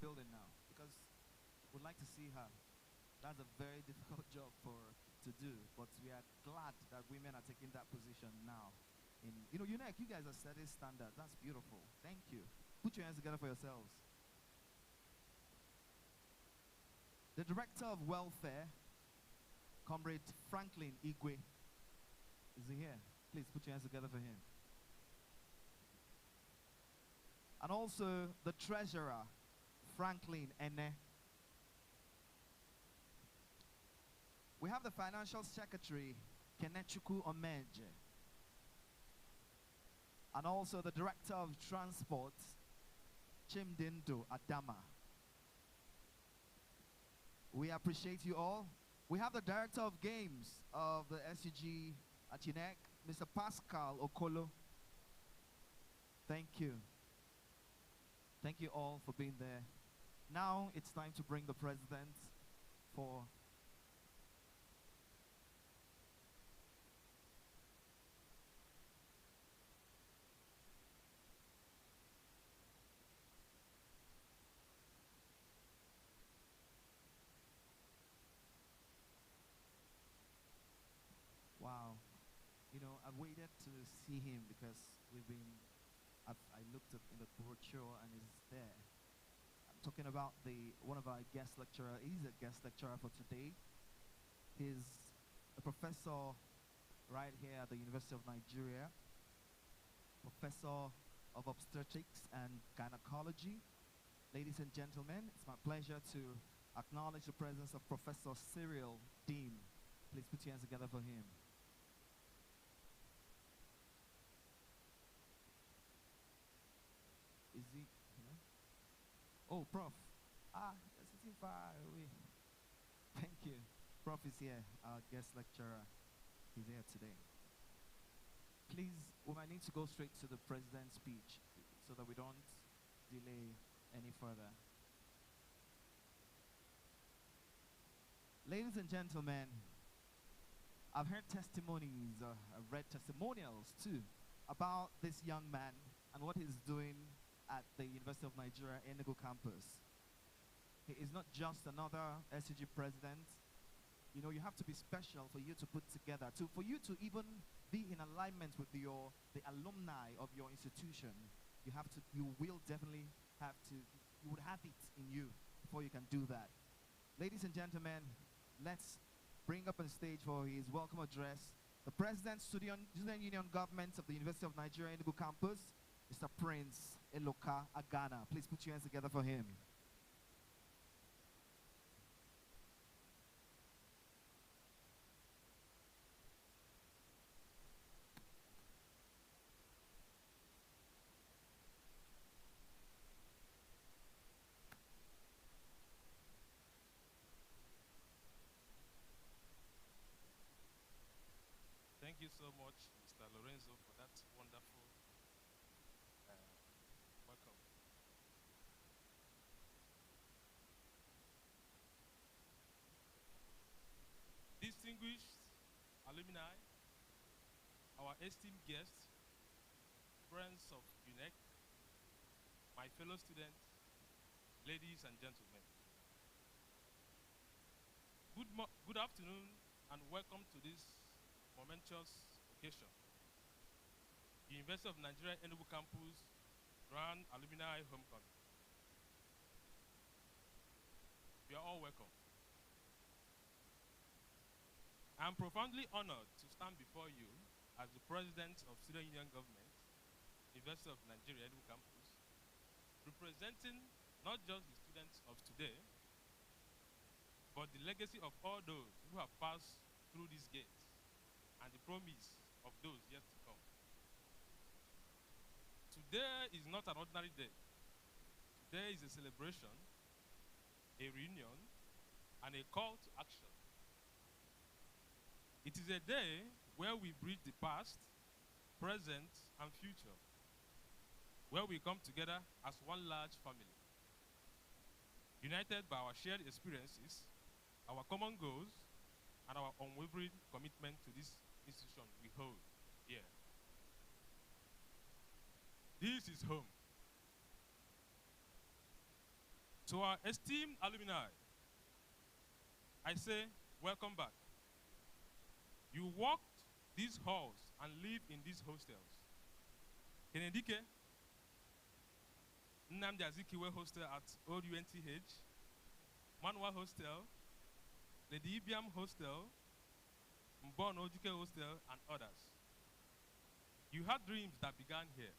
building now because we'd like to see her. That's a very difficult job to do, but we are glad that women are taking that position now. UNEC, you guys are setting standards. That's beautiful. Thank you. Put your hands together for yourselves. The Director of Welfare, Comrade Franklin Igwe, is he here? Please put your hands together for him. And also the Treasurer, Franklin Ene. We have the Financial Secretary, Kenechuku Omeje. And also the Director of Transport, Chimdindo Adama. We appreciate you all. We have the Director of Games of the SUG at UNEC, Mr. Pascal Okolo. Thank you. Thank you all for being there. Now it's time to bring the President for wow. I've waited to see him because I looked up in the brochure and he's there. I'm talking about one of our guest lecturer. He's a guest lecturer for today. He's a professor right here at the University of Nigeria, professor of obstetrics and gynecology. Ladies and gentlemen, it's my pleasure to acknowledge the presence of Professor Cyril Dean. Please put your hands together for him. Is he here? Oh, Prof. You're sitting far away. Thank you. Prof is here, our guest lecturer. He's here today. Please, we might need to go straight to the President's speech so that we don't delay any further. Ladies and gentlemen, I've heard testimonies, I've read testimonials too, about this young man and what he's doing at the University of Nigeria Enugu campus. He is not just another SUG president. You have to be special for you to put together, for you to even be in alignment with the alumni of your institution. You will definitely have to, you would have it in you before you can do that. Ladies and gentlemen, let's bring up on stage for his welcome address the President, Student Union Government of the University of Nigeria Enugu campus, Mr. Prince Eloka Agana. Please put your hands together for him. Thank you so much, Mr. Lorenzo, for that wonderful welcome. Distinguished alumni, our esteemed guests, friends of UNEC, my fellow students, ladies and gentlemen. Good afternoon and welcome to this momentous occasion. The University of Nigeria Enugu campus Grand Alumni Homecoming. You are all welcome. I am profoundly honored to stand before you as the President of Student Union Government, University of Nigeria Enugu campus, representing not just the students of today, but the legacy of all those who have passed through these gates and the promise of those yet to come. Today is not an ordinary day. Today is a celebration, a reunion, and a call to action. It is a day where we bridge the past, present, and future, where we come together as one large family, united by our shared experiences, our common goals, and our unwavering commitment to this institution we hold here. This is home. To our esteemed alumni, I say, welcome back. You walked these halls and live in these hostels. Kenedike, Nnamdi Azikiwe Hostel at Old UNTH, Manwa Hostel, Lady Ibiam Hostel, Mbon Ojike Hostel, and others. You had dreams that began here,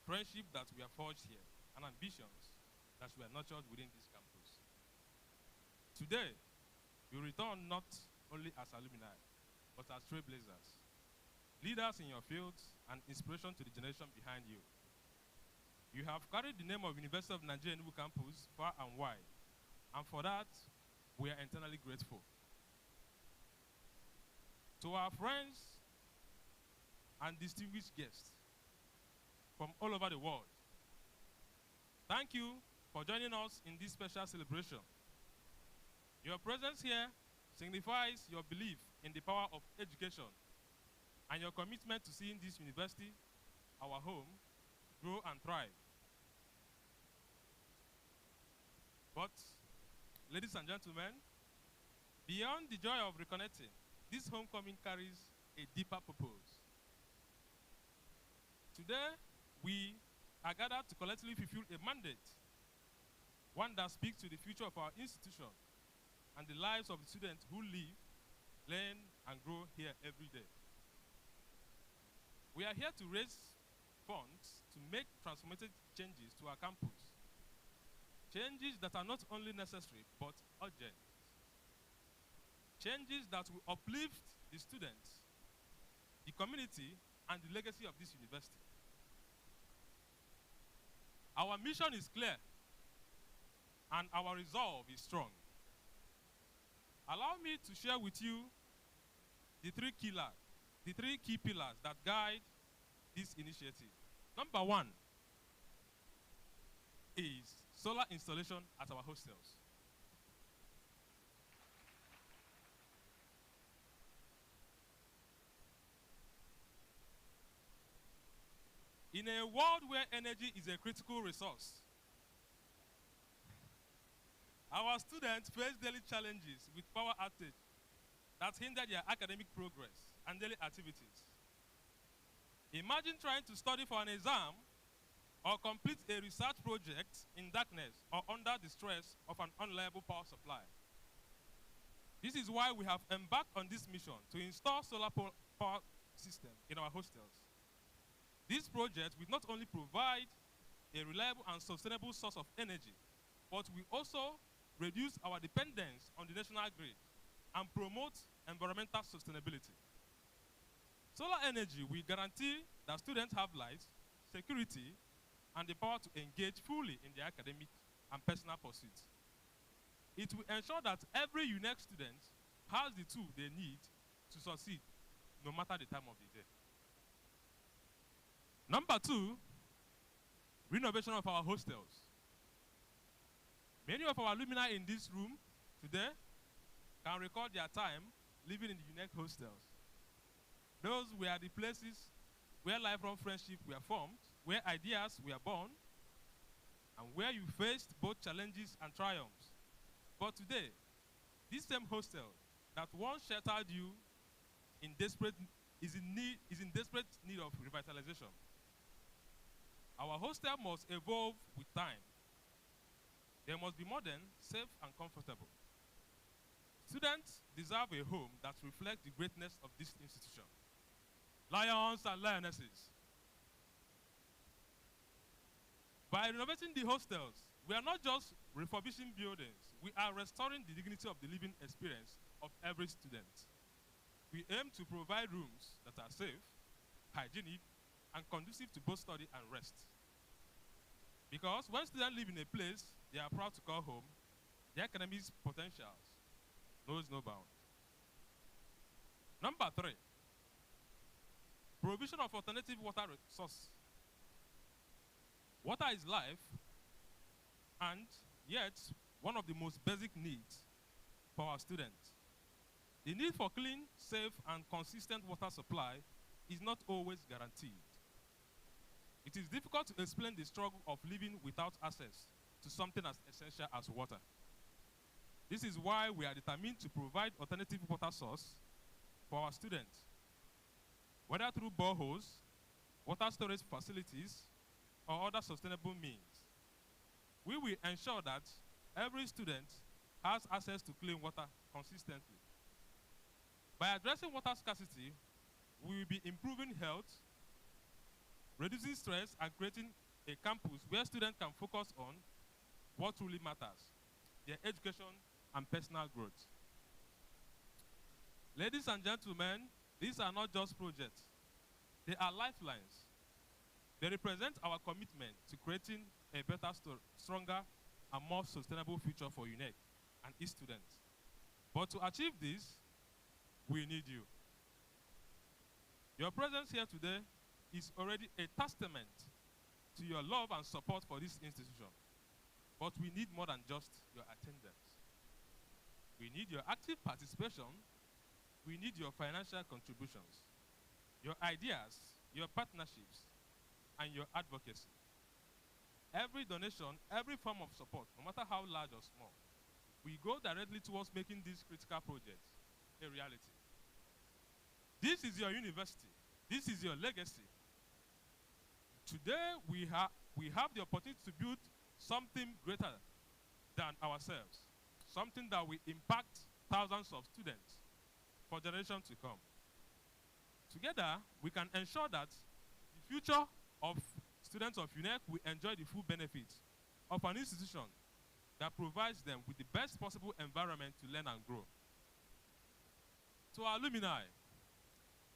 friendship that were forged here, and ambitions that were nurtured within this campus. Today, you return not only as alumni, but as trailblazers, leaders in your fields, and inspiration to the generation behind you. You have carried the name of University of Nigeria Enugu Campus far and wide, and for that, we are eternally grateful. To our friends and distinguished guests from all over the world, thank you for joining us in this special celebration. Your presence here signifies your belief in the power of education and your commitment to seeing this university, our home, grow and thrive. But, ladies and gentlemen, beyond the joy of reconnecting, this homecoming carries a deeper purpose. Today, we are gathered to collectively fulfill a mandate, one that speaks to the future of our institution and the lives of the students who live, learn, and grow here every day. We are here to raise funds to make transformative changes to our campus. Changes that are not only necessary, but urgent. Changes that will uplift the students, the community, and the legacy of this university. Our mission is clear, and our resolve is strong. Allow me to share with you the three key pillars that guide this initiative. Number one is solar installation at our hostels. In a world where energy is a critical resource, our students face daily challenges with power outage that hinder their academic progress and daily activities. Imagine trying to study for an exam or complete a research project in darkness or under the stress of an unreliable power supply. This is why we have embarked on this mission to install solar power system in our hostels. This project will not only provide a reliable and sustainable source of energy, but will also reduce our dependence on the national grid and promote environmental sustainability. Solar energy will guarantee that students have light, security, and the power to engage fully in their academic and personal pursuits. It will ensure that every unique student has the tool they need to succeed, no matter the time of the day. Number two, renovation of our hostels. Many of our alumni in this room today can recall their time living in the unique hostels. Those were the places where lifelong friendships were formed, where ideas were born, and where you faced both challenges and triumphs. But today, this same hostel that once sheltered you is in desperate need of revitalization. Our hostel must evolve with time. They must be modern, safe, and comfortable. Students deserve a home that reflects the greatness of this institution. Lions and lionesses. By renovating the hostels, we are not just refurbishing buildings, we are restoring the dignity of the living experience of every student. We aim to provide rooms that are safe, hygienic, and conducive to both study and rest. Because when students live in a place they are proud to call home, their academic potentials knows no bound. Number three, provision of alternative water source. Water is life, and yet one of the most basic needs for our students. The need for clean, safe, and consistent water supply is not always guaranteed. It is difficult to explain the struggle of living without access to something as essential as water. This is why we are determined to provide alternative water source for our students, whether through boreholes, water storage facilities, or other sustainable means. We will ensure that every student has access to clean water consistently. By addressing water scarcity, we will be improving health, reducing stress, and creating a campus where students can focus on what truly matters, their education and personal growth. Ladies and gentlemen, these are not just projects. They are lifelines. They represent our commitment to creating a better, stronger, and more sustainable future for UNEC and its students. But to achieve this, we need you. Your presence here today is already a testament to your love and support for this institution. But we need more than just your attendance. We need your active participation. We need your financial contributions, your ideas, your partnerships, and your advocacy. Every donation, every form of support, no matter how large or small, we go directly towards making these critical projects a reality. This is your university. This is your legacy. Today, we have the opportunity to build something greater than ourselves, something that will impact thousands of students for generations to come. Together, we can ensure that the future of students of UNEC will enjoy the full benefits of an institution that provides them with the best possible environment to learn and grow. To our alumni,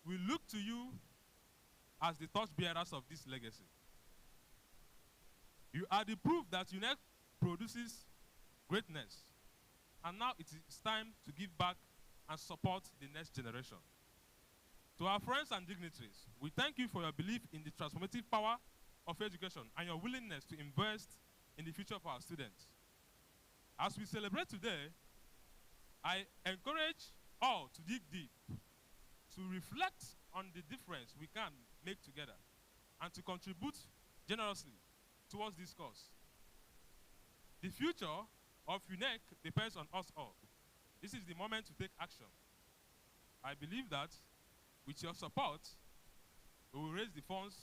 we look to you as the torchbearers of this legacy. You are the proof that UNEC produces greatness, and now it is time to give back and support the next generation. To our friends and dignitaries, we thank you for your belief in the transformative power of education and your willingness to invest in the future of our students. As we celebrate today, I encourage all to dig deep, to reflect on the difference we can make together, and to contribute generously towards this cause. The future of UNEC depends on us all. This is the moment to take action. I believe that with your support, we will raise the funds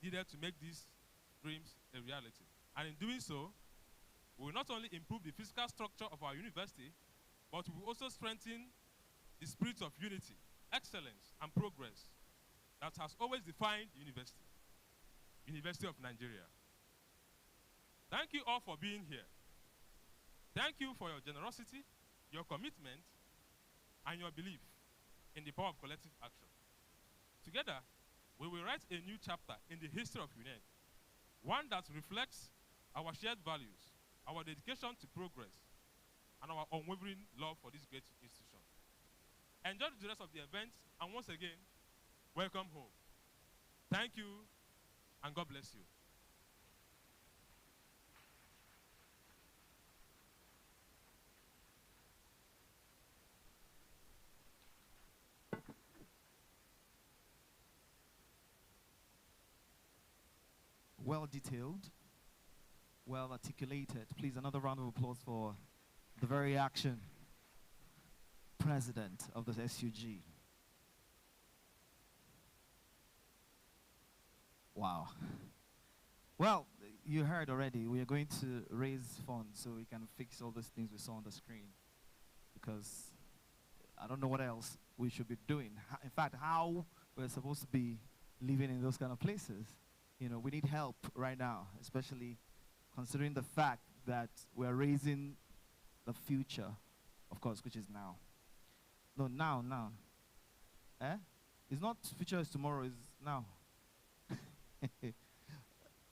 needed to make these dreams a reality. And in doing so, we will not only improve the physical structure of our university, but we will also strengthen the spirit of unity, excellence, and progress that has always defined the University of Nigeria. Thank you all for being here. Thank you for your generosity, your commitment, and your belief in the power of collective action. Together, we will write a new chapter in the history of UNEC, one that reflects our shared values, our dedication to progress, and our unwavering love for this great institution. Enjoy the rest of the event, and once again, welcome home. Thank you, and God bless you. Well detailed, well articulated. Please, another round of applause for the very action president of the SUG. Wow. Well, you heard already, we are going to raise funds so we can fix all those things we saw on the screen. Because I don't know what else we should be doing. In fact, how we're supposed to be living in those kind of places. You know, we need help right now, especially considering the fact that we're raising the future, of course, which is now. No, now. Eh? It's not future is tomorrow, it's now.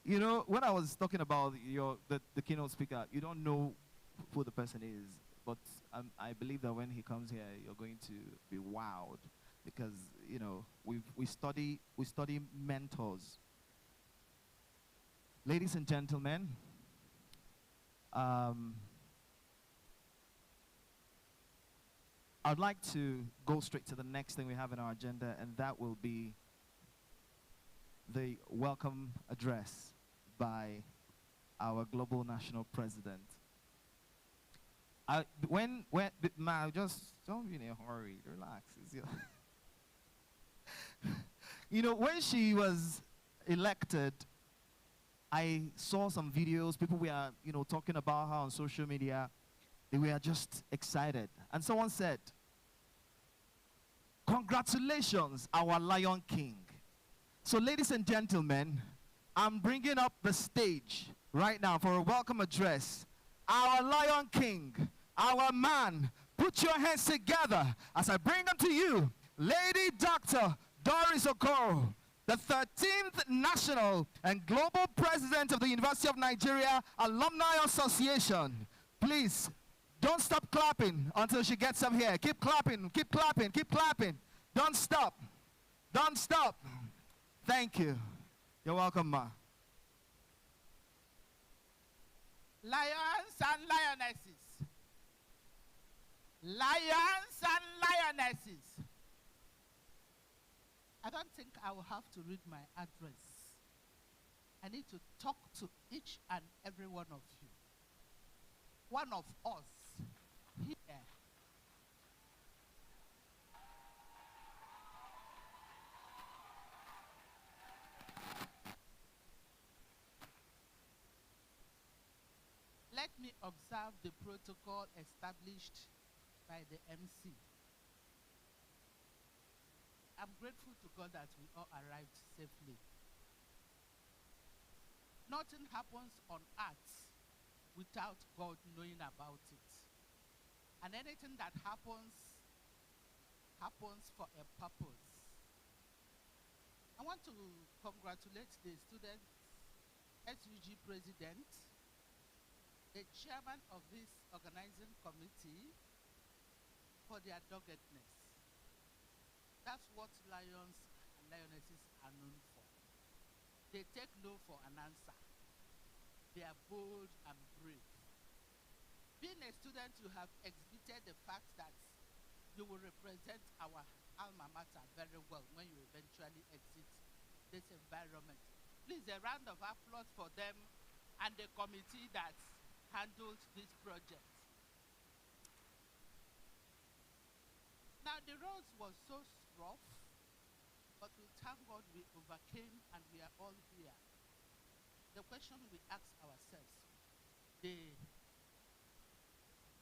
You know, when I was talking about the keynote speaker, you don't know who the person is, but I believe that when he comes here, you're going to be wowed, because you know we study mentors. Ladies and gentlemen, I'd like to go straight to the next thing we have in our agenda, and that will be the welcome address by our global national president. Just don't be in a hurry, relax. You know, when she was elected, I saw some videos. People were, talking about her on social media. They were just excited. And someone said, "Congratulations, our Lion King." So, ladies and gentlemen, I'm bringing up the stage right now for a welcome address. Our Lion King, our man. Put your hands together as I bring them to you, Lady Dr. Doris Okoro, the 13th National and Global President of the University of Nigeria Alumni Association. Please, don't stop clapping until she gets up here. Keep clapping, keep clapping, keep clapping. Don't stop. Don't stop. Thank you. You're welcome, ma. Lions and lionesses. Lions and lionesses. I don't think I will have to read my address. I need to talk to each and every one of you. One of us here. Let me observe the protocol established by the MC. I'm grateful to God that we all arrived safely. Nothing happens on earth without God knowing about it. And anything that happens, happens for a purpose. I want to congratulate the student SUG president, the chairman of this organizing committee, for their doggedness. That's what lions and lionesses are known for. They take no for an answer. They are bold and brave. Being a student, you have exhibited the fact that you will represent our alma mater very well when you eventually exit this environment. Please, a round of applause for them and the committee that handled this project. Now, the road was so rough, but we thank God we overcame and we are all here. The question we ask ourselves, the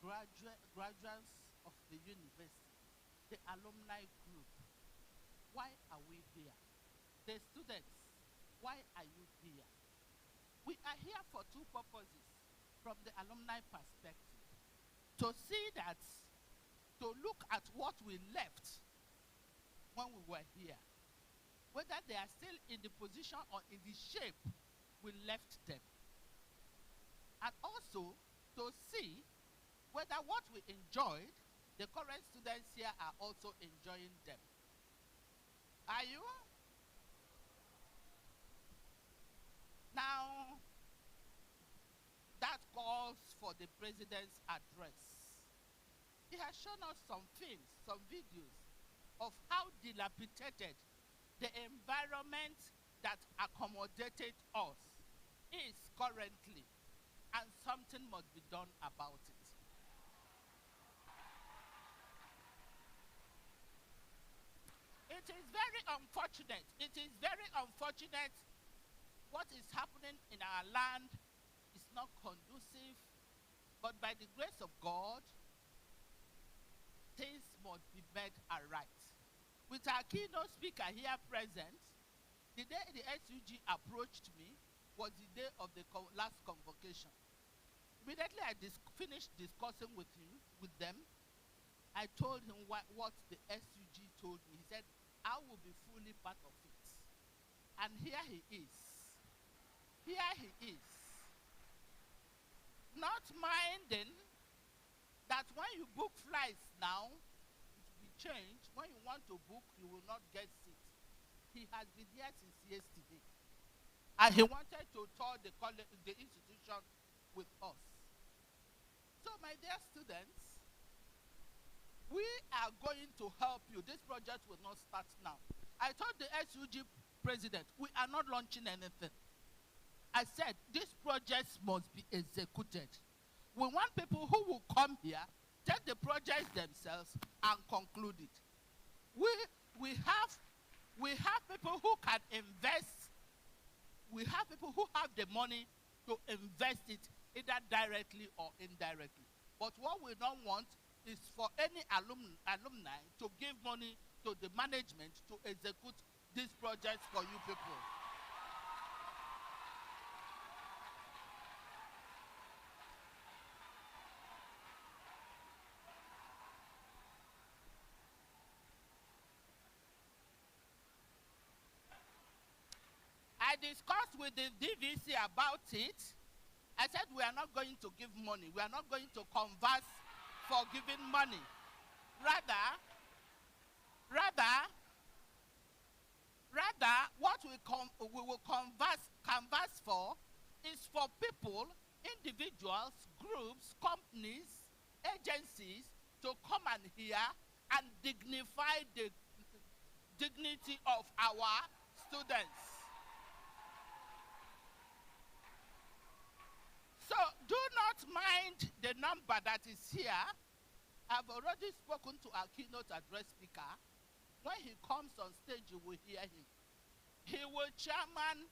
graduates of the university, the alumni group, why are we here? The students, why are you here? We are here for two purposes from the alumni perspective. To see that, to look at what we left when we were here, whether they are still in the position or in the shape we left them. And also to see whether what we enjoyed, the current students here are also enjoying them. Are you? Now, that calls for the president's address. He has shown us some films, some videos of how dilapidated the environment that accommodated us is currently, and something must be done about it. It is very unfortunate. It is very unfortunate what is happening in our land is not conducive, but by the grace of God, things must be made aright. With our keynote speaker here present, the day the SUG approached me was the day of the last convocation. Immediately I finished discussing with them, I told him what the SUG told me. He said, I will be fully part of it. And here he is. Here he is. Not minding that when you book flights now, it will be changed. When you want to book, you will not get seats. He has been here since yesterday. And he wanted to tour the institution with us. So, my dear students, we are going to help you. This project will not start now. I told the SUG President, we are not launching anything. I said these projects must be executed. We want people who will come here, take the projects themselves, and conclude it. We have people who can invest. We have people who have the money to invest it either directly or indirectly. But what we don't want is for any alumni to give money to the management to execute these projects for you people. I discussed with the DVC about it. I said we are not going to give money. We are not going to converse for giving money. Rather, what we will canvas for is for people, individuals, groups, companies, agencies to come and hear and dignify the dignity of our students. So do not mind the number that is here. I've already spoken to our keynote address speaker. When he comes on stage, you will hear him. He will chairman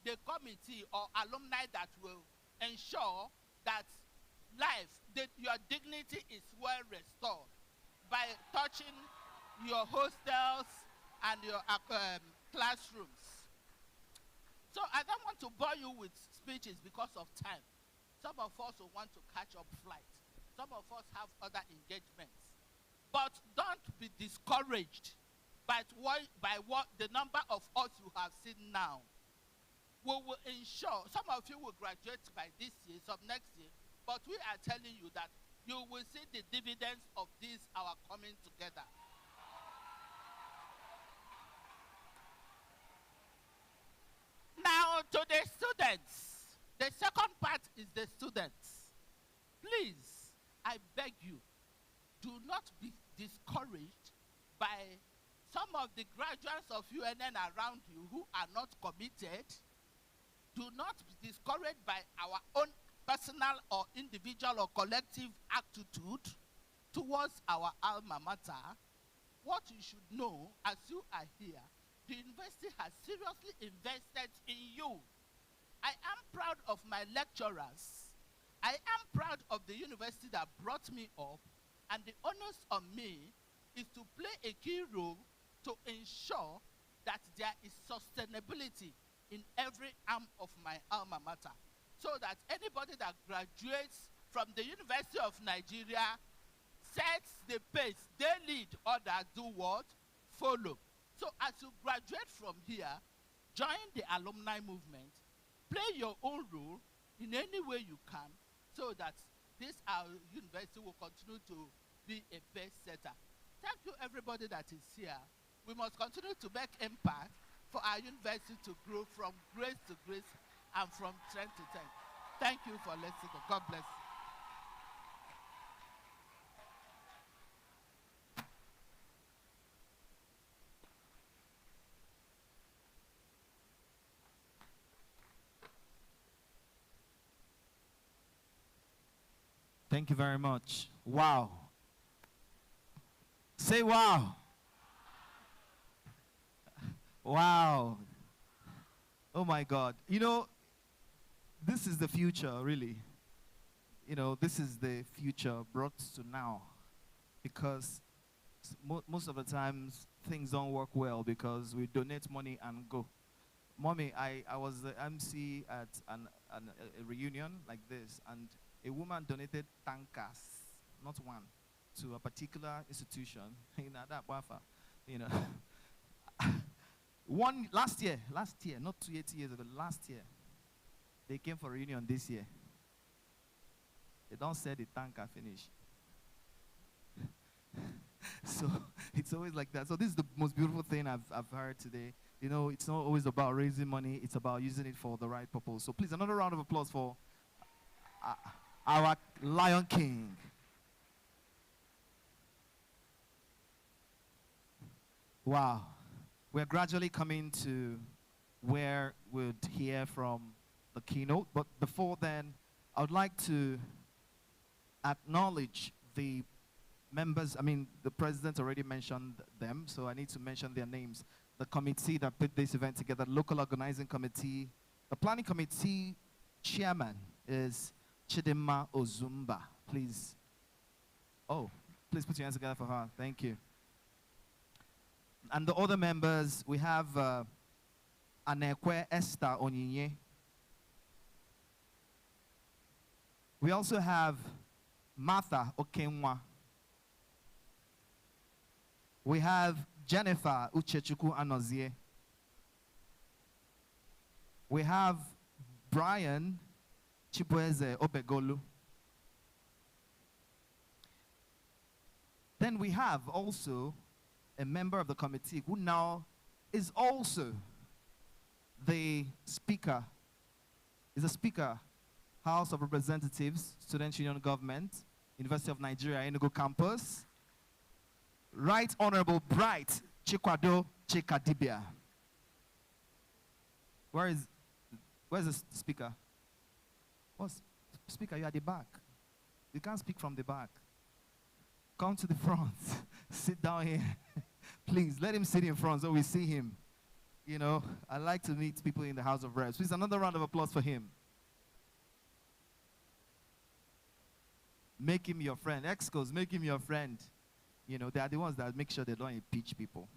the committee or alumni that will ensure that your dignity is well restored by touching your hostels and your classrooms. So I don't want to bore you with speeches because of time. Some of us will want to catch up flight. Some of us have other engagements. But don't be discouraged by what the number of us you have seen now. We will ensure, some of you will graduate by this year, some next year, but we are telling you that you will see the dividends of this, our coming together. Now to the students. The second part is the students. Please, I beg you, do not be discouraged by some of the graduates of UNN around you who are not committed. Do not be discouraged by our own personal or individual or collective attitude towards our alma mater. What you should know as you are here, the university has seriously invested in you. I am proud of my lecturers. I am proud of the university that brought me up, and the onus on me is to play a key role to ensure that there is sustainability in every arm of my alma mater, so that anybody that graduates from the University of Nigeria sets the pace. They lead, others do what? Follow. So as you graduate from here, join the alumni movement. Play your own role in any way you can so that this our university will continue to be a pace setter. Thank you everybody that is here. We must continue to make impact for our university to grow from grace to grace and from strength to strength. Thank you for listening. God bless you. Thank you very much. Wow. Say wow. Wow. Oh my God. You know, this is the future, really. You know, this is the future brought to now. Because most of the times, things don't work well because we donate money and go. Mommy, I was the MC at a reunion like this, and a woman donated tankers, not one, to a particular institution. You know, that wafa, you know. Last year, not 280 years ago, last year, they came for a reunion this year. They don't say the tanker finish. So it's always like that. So this is the most beautiful thing I've heard today. You know, it's not always about raising money, it's about using it for the right purpose. So please, another round of applause for our Lion King. Wow. We're gradually coming to where we'd hear from the keynote. But before then, I would like to acknowledge the members. I mean, the president already mentioned them, so I need to mention their names. The committee that put this event together, local organizing committee. The planning committee chairman is Chidima Ozumba. Please. Oh, please put your hands together for her. Thank you. And the other members, we have Anekwe Esther Onyinye. We also have Martha Okenwa. We have Jennifer Uchechuku Anozie. We have Brian Chibueze Obegolu. Then we have also a member of the committee who now is also the speaker, is a speaker, House of Representatives, Student Union Government, University of Nigeria, Enugu Campus, Right Honorable Bright Chikwado Chikadibia. Where's the speaker? What's speaker? You're at the back. You can't speak from the back. Come to the front. Sit down here. Please, let him sit in front so we see him. You know, I like to meet people in the House of Reps. Please, another round of applause for him. Make him your friend. Excos, make him your friend. You know, they are the ones that make sure they don't impeach people.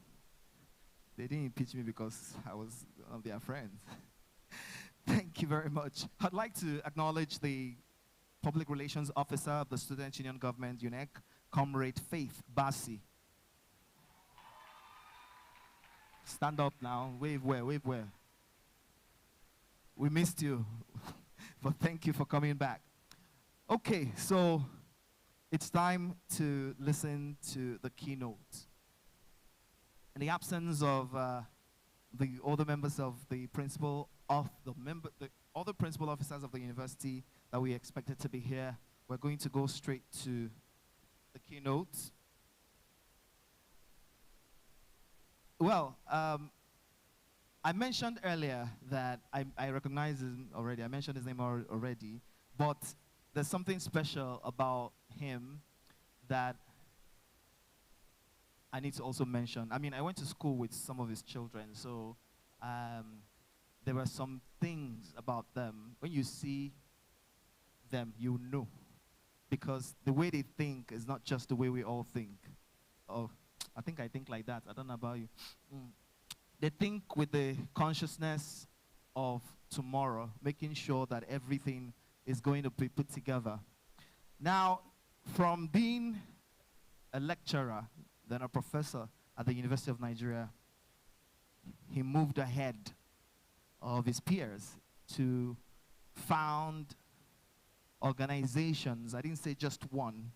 They didn't impeach me because I was one of their friends. Thank you very much. I'd like to acknowledge the Public Relations Officer of the Student Union Government, UNEC, Comrade Faith Bassi. Stand up now. Wave where, wave where. We missed you, but thank you for coming back. Okay, so it's time to listen to the keynote. In the absence of the other members of the principal of the other principal officers of the university that we expected to be here, we're going to go straight to the keynote. Well, I mentioned earlier that I recognize him already. I mentioned his name already, but there's something special about him that I need to also mention. I mean, I went to school with some of his children, so there were some things about them. When you see them, you know, because the way they think is not just the way we all think. Oh, I think like that. I don't know about you. They think with the consciousness of tomorrow, making sure that everything is going to be put together. Now, from being a lecturer, then a professor at the University of Nigeria, he moved ahead of his peers to found organizations. I didn't say just one.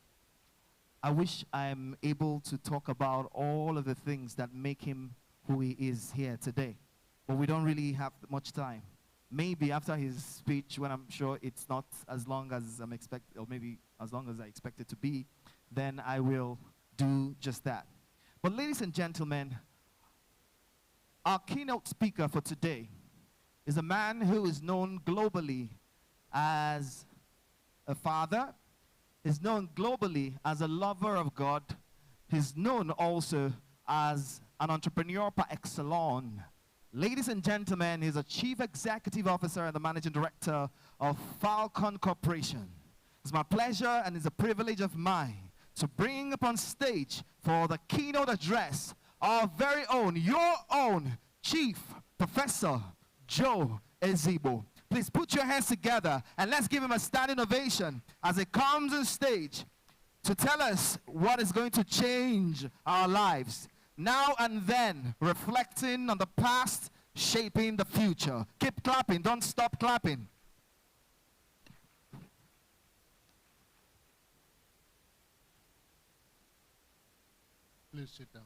I wish I'm able to talk about all of the things that make him who he is here today, but we don't really have much time. Maybe after his speech, when I'm sure it's not as long as I'm expecting, or maybe as long as I expect it to be, then I will do just that. But ladies and gentlemen, our keynote speaker for today is a man who is known globally as a father, is known globally as a lover of God. He's known also as an entrepreneur par excellence. Ladies and gentlemen, he's a chief executive officer and the managing director of Falcon Corporation. It's my pleasure and it's a privilege of mine to bring upon stage for the keynote address our very own, your own Chief Professor Joe Ezigbo. Please put your hands together and let's give him a standing ovation as he comes on stage to tell us what is going to change our lives now and then, reflecting on the past, shaping the future. Keep clapping, don't stop clapping. Please sit down.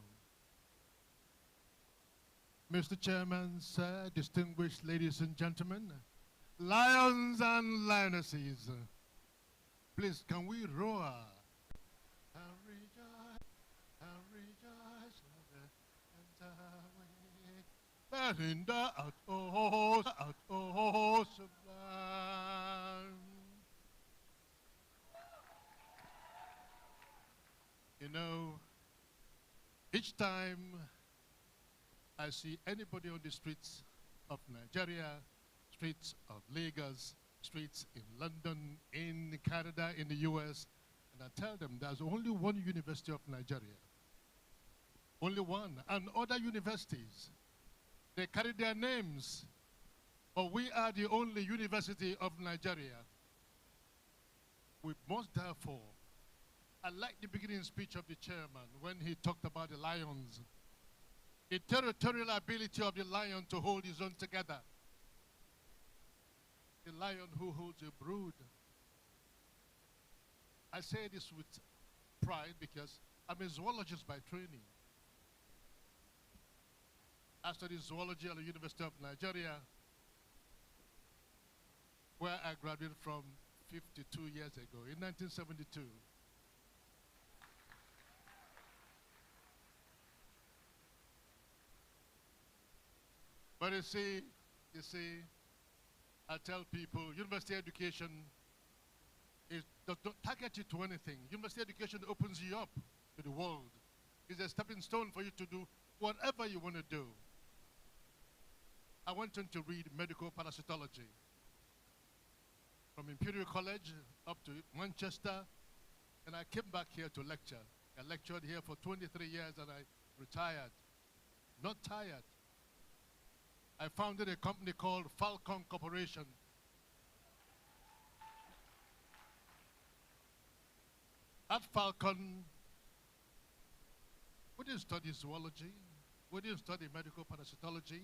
Mr. Chairman, sir, distinguished ladies and gentlemen, lions and lionesses, please can we roar and rejoice and rejoice and away. Belinda at oh, sublime. You know, each time I see anybody on the streets of Nigeria, streets of Lagos, streets in London, in Canada, in the US, and I tell them there's only one University of Nigeria. Only one. And other universities, they carry their names, but we are the only University of Nigeria. We must therefore, I like the beginning speech of the chairman when he talked about the lions. The territorial ability of the lion to hold his own together. The lion who holds a brood. I say this with pride because I'm a zoologist by training. I studied zoology at the University of Nigeria, where I graduated from 52 years ago, in 1972. But you see, I tell people, university education does not target you to anything. University education opens you up to the world. It's a stepping stone for you to do whatever you want to do. I went on to read medical parasitology from Imperial College up to Manchester, and I came back here to lecture. I lectured here for 23 years and I retired. Not tired. I founded a company called Falcon Corporation. At Falcon, we didn't study zoology. We didn't study medical parasitology.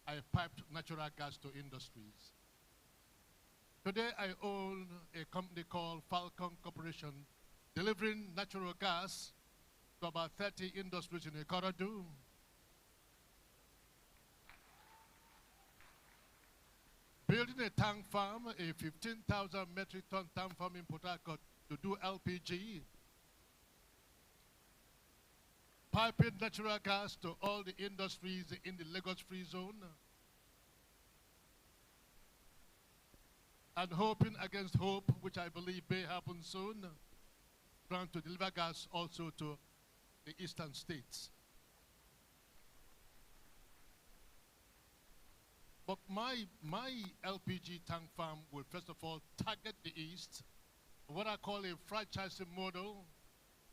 I piped natural gas to industries. Today, I own a company called Falcon Corporation, delivering natural gas to about 30 industries in Ikorodu. Building a tank farm, a 15,000 metric ton tank farm in Port Harcourt to do LPG. Piping natural gas to all the industries in the Lagos Free Zone. And hoping against hope, which I believe may happen soon, trying to deliver gas also to the eastern states. But my LPG tank farm will first of all target the east, what I call a franchising model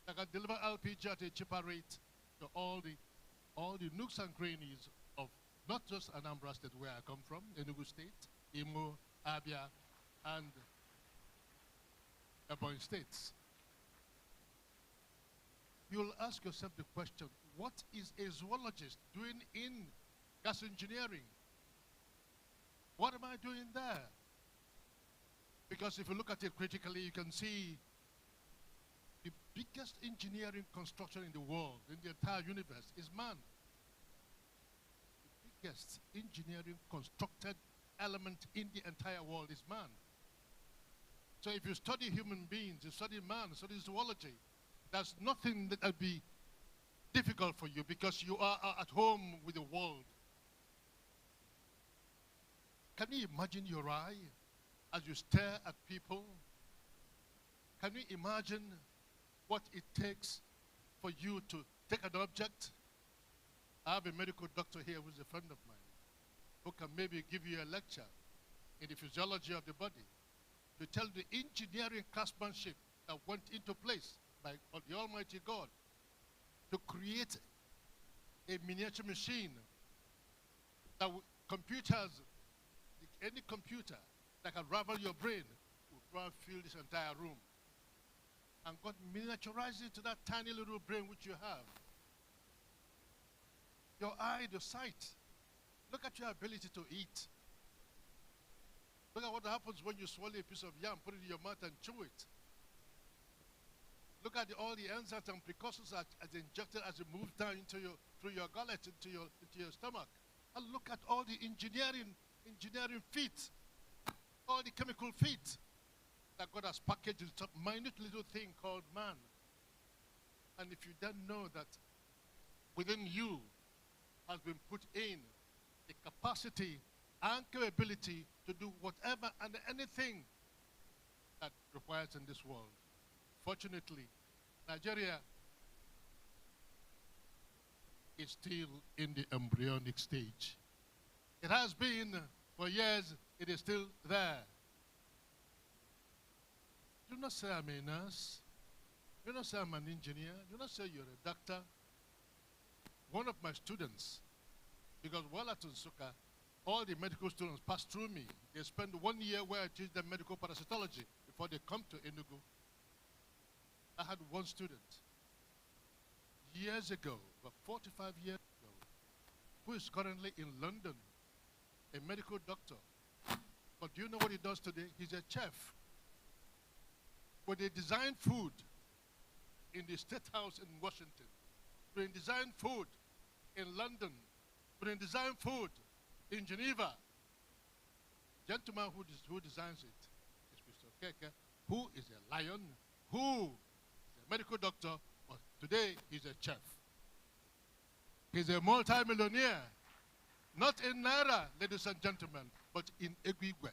that can deliver LPG at a cheaper rate to all the nooks and crannies of not just Anambra State where I come from, Enugu State, Imo, Abia, and Ebonyi states. You'll ask yourself the question, what is a zoologist doing in gas engineering? What am I doing there? Because if you look at it critically, you can see the biggest engineering construction in the world, in the entire universe, is man. The biggest engineering constructed element in the entire world is man. So if you study human beings, you study man, you study zoology, there's nothing that would be difficult for you because you are at home with the world. Can you imagine your eye as you stare at people? Can you imagine what it takes for you to take an object? I have a medical doctor here who's a friend of mine who can maybe give you a lecture in the physiology of the body to tell the engineering craftsmanship that went into place by the Almighty God to create a miniature machine that computers, any computer that can ravel your brain will fill this entire room. And God miniaturizes it to that tiny little brain which you have. Your eye, the sight. Look at your ability to eat. Look at what happens when you swallow a piece of yam, put it in your mouth and chew it. Look at all the enzymes and precursors as injected as it moves down through your gullet, into your stomach. And look at all the engineering feat, all the chemical feat that God has packaged in some minute little thing called man. And if you then know that within you has been put in the capacity and capability to do whatever and anything that requires in this world. Fortunately, Nigeria is still in the embryonic stage. It has been for years, it is still there. Do not say I'm a nurse. Do not say I'm an engineer. Do not say you're a doctor. One of my students, because while at Nsukka, all the medical students pass through me. They spend 1 year where I teach them medical parasitology before they come to Enugu. I had one student years ago, about 45 years ago, who is currently in London, a medical doctor. But do you know what he does today? He's a chef. When they design food in the State House in Washington, when they design food in London, when they design food in Geneva, gentleman who designs it is Mr. Keke, who is a lion, who is a medical doctor, but today he's a chef. He's a multi-millionaire, not in Naira, ladies and gentlemen, but in Eguigwe.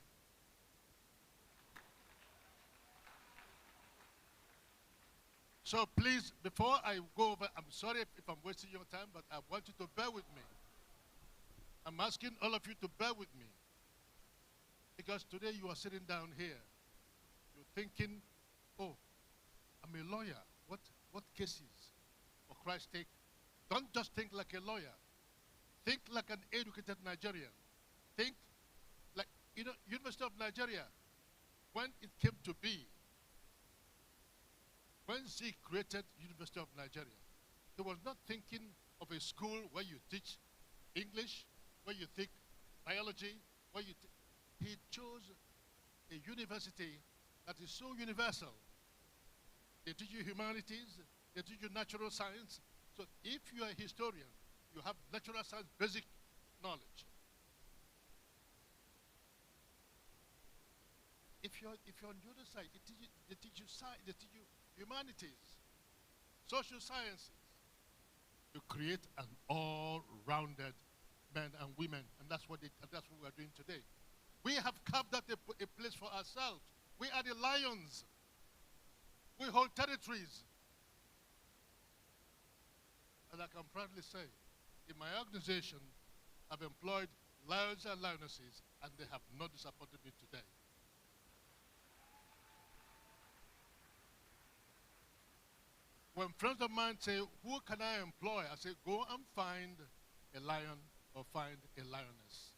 So please, before I go over, I'm sorry if I'm wasting your time, but I want you to bear with me. I'm asking all of you to bear with me. Because today you are sitting down here. You're thinking, oh, I'm a lawyer. What cases? For Christ's sake, don't just think like a lawyer. Think like an educated Nigerian. Think like, University of Nigeria, when it came to be, when she created University of Nigeria, he was not thinking of a school where you teach English, where you think biology, where you he chose a university that is so universal. They teach you humanities, they teach you natural science. So if you are a historian, you have natural science basic knowledge. If you're on the other side, they teach you science, they teach you humanities, social sciences. You create an all-rounded men and women, and that's what we are doing today. We have carved out a place for ourselves. We are the lions. We hold territories. And I can proudly say, in my organization, I've employed lions and lionesses, and they have not disappointed me today. When friends of mine say, who can I employ? I say, go and find a lion or find a lioness,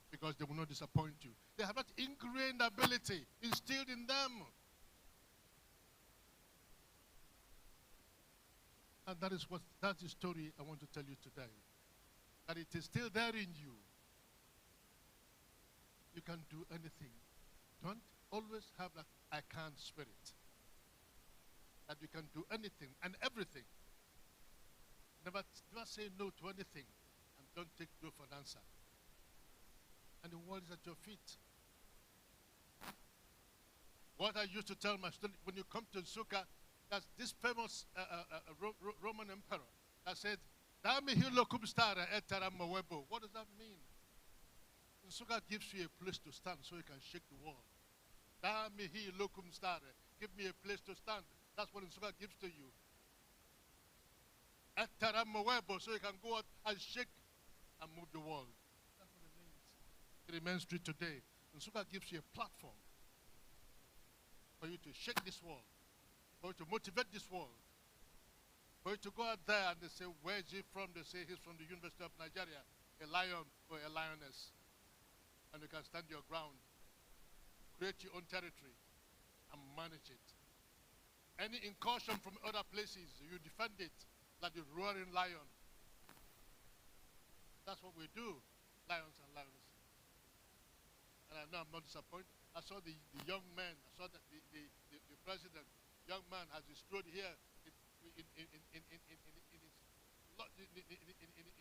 because they will not disappoint you. They have that ingrained ability instilled in them. And that's the story I want to tell you today. That it is still there in you. You can do anything. Don't always have that I can't spirit. That you can do anything and everything. Never say no to anything, and don't take no for an answer. And the world is at your feet. What I used to tell my students, when you come to Nsukka, that's this famous Roman emperor that said, what does that mean? Nsukka gives you a place to stand so you can shake the world. Give me a place to stand. That's what Nsukka gives to you. So you can go out and shake and move the world. That's what it means. It remains true today. Nsukka gives you a platform for you to shake this world, for you to motivate this world, for you to go out there and they say, where is he from? They say he's from the University of Nigeria, a lion or a lioness. And you can stand your ground, create your own territory, and manage it. Any incursion from other places, you defend it like the roaring lion. That's what we do, lions and lionesses. And I know I'm not disappointed. I saw the young man, I saw that the president, young man, as he stood here in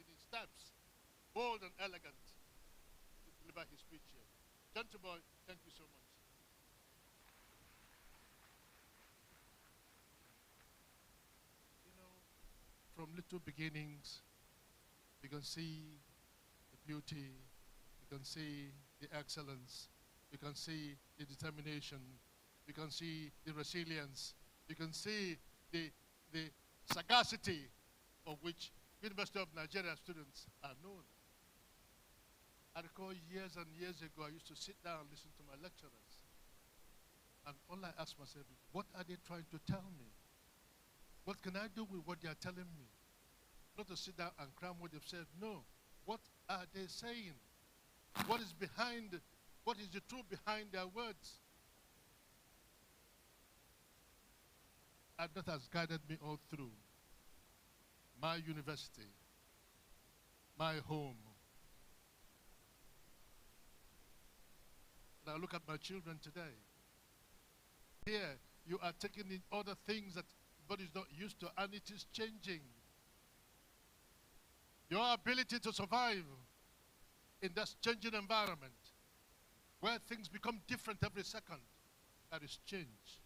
his steps, bold and elegant, to deliver his speech here. Gentlemen, thank you so much. From little beginnings, you can see the beauty, you can see the excellence, you can see the determination, you can see the resilience, you can see the sagacity for which University of Nigeria students are known. I recall years and years ago, I used to sit down and listen to my lecturers. And all I asked myself is, what are they trying to tell me? What can I do with what they are telling me? Not to sit down and cram what they've said. No. What are they saying? What is the truth behind their words? And that has guided me all through. My university, my home. And I look at my children today. Here, you are taking in other things that everybody's not used to, and it is changing. Your ability to survive in this changing environment, where things become different every second, that is change.